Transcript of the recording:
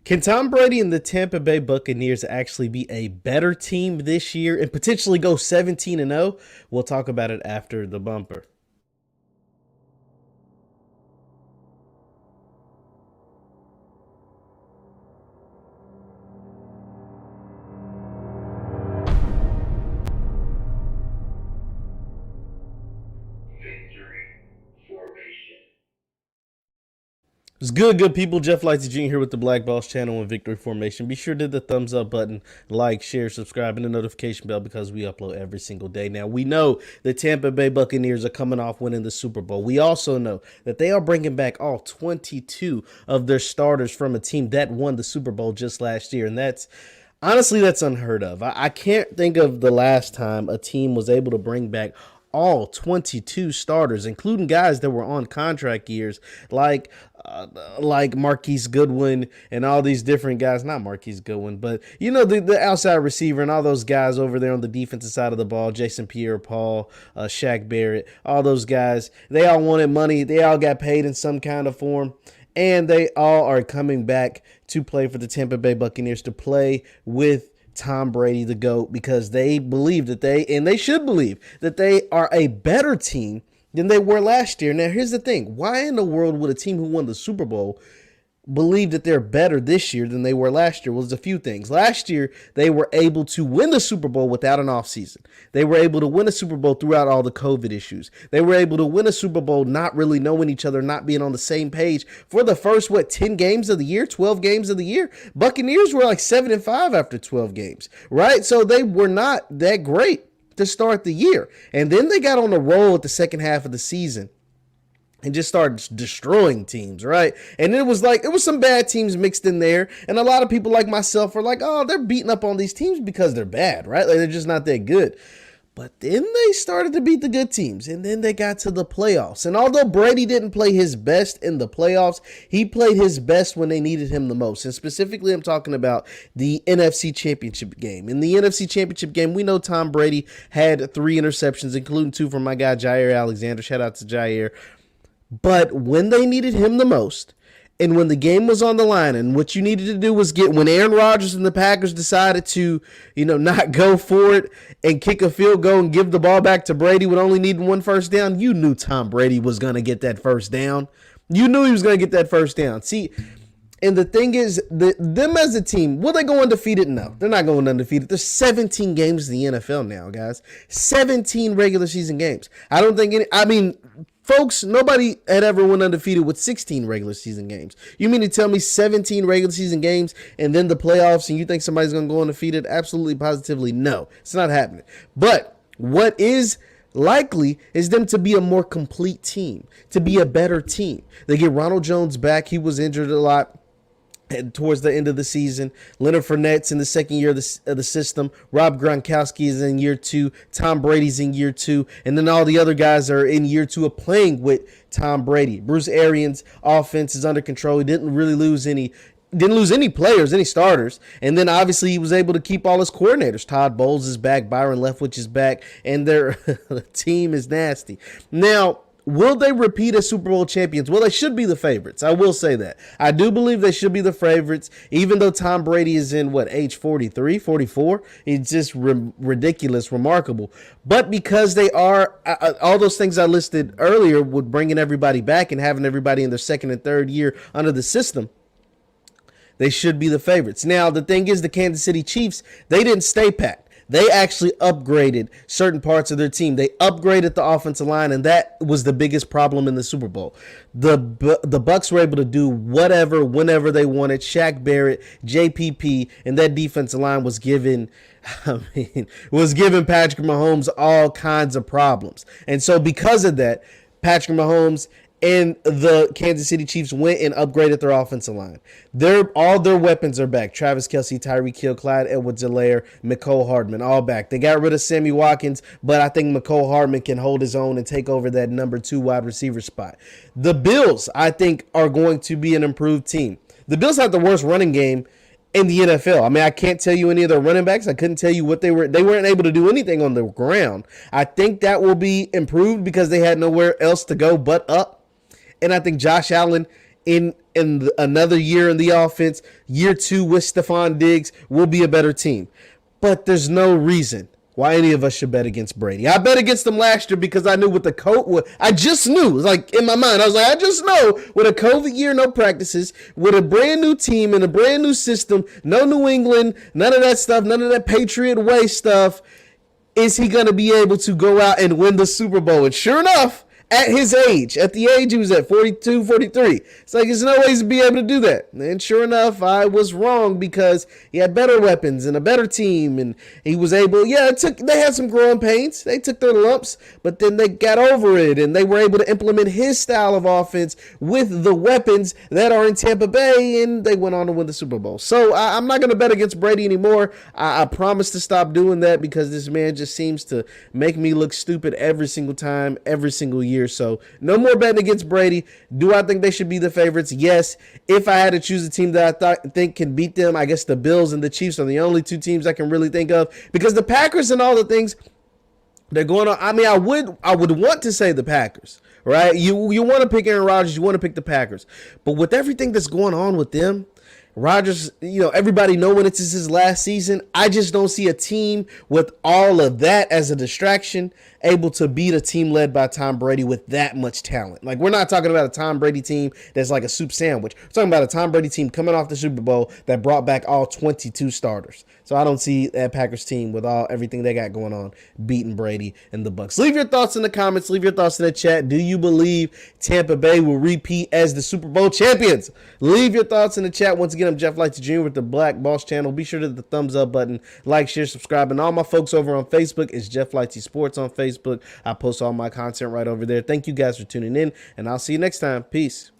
Can Tom Brady and the Tampa Bay Buccaneers actually be a better team this year and potentially go 17-0? We'll talk about it after the bumper. It's good people. Jeff Lights Jr. here with the Black Boss channel and Victory Formation. Be sure to hit the thumbs up button, like, share, subscribe, and the notification bell because we upload every single day. Now, we know the Tampa Bay Buccaneers are coming off winning the Super Bowl. We also know that they are bringing back all 22 of their starters from a team that won the Super Bowl just last year, and that's unheard of. I can't think of the last time a team was able to bring back all 22 starters, including guys that were on contract years, like Marquise Goodwin and all these different guys. Not Marquise Goodwin, but the outside receiver and all those guys over there on the defensive side of the ball. Jason Pierre-Paul, Shaq Barrett, all those guys. They all wanted money. They all got paid in some kind of form. And they all are coming back to play for the Tampa Bay Buccaneers, to play with Tom Brady, the GOAT, because they believe that they should believe that they are a better team than they were last year. Now, here's the thing. Why in the world would a team who won the Super Bowl believe that they're better this year than they were last year? Well, there's a few things. Last year, they were able to win the Super Bowl without an offseason. They were able to win a Super Bowl throughout all the COVID issues. They were able to win a Super Bowl not really knowing each other, not being on the same page for the first, 10 games of the year, 12 games of the year. Buccaneers were like 7-5 after 12 games, right? So they were not that great to start the year. And then they got on the roll at the second half of the season and just started destroying teams, right? And it was some bad teams mixed in there. And a lot of people like myself are like, oh, they're beating up on these teams because they're bad, right? Like, they're just not that good. But then they started to beat the good teams, and then they got to the playoffs. And although Brady didn't play his best in the playoffs, he played his best when they needed him the most. And specifically, I'm talking about the NFC Championship game. In the NFC Championship game, we know Tom Brady had 3 interceptions, including 2 from my guy, Jair Alexander. Shout out to Jair. But when they needed him the most, and when the game was on the line, and what you needed to do was when Aaron Rodgers and the Packers decided to, not go for it and kick a field goal and give the ball back to Brady with only needing 1 first down, you knew Tom Brady was going to get that first down. You knew he was going to get that first down. See, and the thing is, them as a team, will they go undefeated? No, they're not going undefeated. There's 17 games in the NFL now, guys. 17 regular season games. I don't think folks, nobody had ever went undefeated with 16 regular season games. You mean to tell me 17 regular season games and then the playoffs and you think somebody's going to go undefeated? Absolutely, positively, no. It's not happening. But what is likely is them to be a more complete team, to be a better team. They get Ronald Jones back. He was injured a lot towards the end of the season. Leonard Fournette's in the second year of the system. Rob Gronkowski is in year 2. Tom Brady's in year 2. And then all the other guys are in year 2 of playing with Tom Brady. Bruce Arians' offense is under control. He didn't lose any players, any starters. And then obviously he was able to keep all his coordinators. Todd Bowles is back. Byron Leftwich is back. And their team is nasty. Now, will they repeat as Super Bowl champions? Well, they should be the favorites. I will say that. I do believe they should be the favorites, even though Tom Brady is in, age 43, 44? It's just ridiculous, remarkable. But because they are, all those things I listed earlier with bringing everybody back and having everybody in their second and third year under the system, they should be the favorites. Now, the thing is, the Kansas City Chiefs, they didn't stay pat. They actually upgraded certain parts of their team. They upgraded the offensive line, and that was the biggest problem in the Super Bowl. The Bucs were able to do whatever, whenever they wanted. Shaq Barrett, JPP, and that defensive line was giving Patrick Mahomes all kinds of problems. And so because of that, Patrick Mahomes and the Kansas City Chiefs went and upgraded their offensive line. All their weapons are back. Travis Kelce, Tyreek Hill, Clyde Edwards-Helaire, Mecole Hardman, all back. They got rid of Sammy Watkins, but I think Mecole Hardman can hold his own and take over that number 2 wide receiver spot. The Bills, I think, are going to be an improved team. The Bills have the worst running game in the NFL. I can't tell you any of their running backs. I couldn't tell you what they were. They weren't able to do anything on the ground. I think that will be improved because they had nowhere else to go but up. And I think Josh Allen, in in another year in the offense, year 2 with Stephon Diggs, we'll be a better team. But there's no reason why any of us should bet against Brady. I bet against him last year because I knew what the coach was. I just knew. It was like in my mind. I was like, I just know with a COVID year, no practices, with a brand new team and a brand new system, no New England, none of that stuff, none of that Patriot way stuff. Is he going to be able to go out and win the Super Bowl? And sure enough, at his age, at the age he was at, 42, 43, it's like there's no ways to be able to do that. And sure enough, I was wrong because he had better weapons and a better team, and he was able, they had some growing pains. They took their lumps, but then they got over it, and they were able to implement his style of offense with the weapons that are in Tampa Bay, and they went on to win the Super Bowl. So I'm not going to bet against Brady anymore. I promise to stop doing that because this man just seems to make me look stupid every single time, every single year. So no more betting against Brady. Do I think they should be the favorites? Yes. If I had to choose a team that I think can beat them, I guess the Bills and the Chiefs are the only two teams I can really think of, because the Packers and all the things they're going on. I mean, I would want to say the Packers, right? You want to pick Aaron Rodgers, you want to pick the Packers, but with everything that's going on with them, Rodgers, everybody knowing it's his last season, I just don't see a team with all of that as a distraction able to beat a team led by Tom Brady with that much talent. Like, we're not talking about a Tom Brady team that's like a soup sandwich. We're talking about a Tom Brady team coming off the Super Bowl that brought back all 22 starters. So I don't see that Packers team with everything they got going on beating Brady and the Bucs. Leave your thoughts in the comments. Leave your thoughts in the chat. Do you believe Tampa Bay will repeat as the Super Bowl champions? Leave your thoughts in the chat. Once again, I'm Jeff Lights Jr. with the Black Boss Channel. Be sure to hit the thumbs up button, like, share, subscribe. And all my folks over on Facebook is Jeff Lightsy Sports on Facebook. I post all my content right over there. Thank you guys for tuning in, and I'll see you next time. Peace.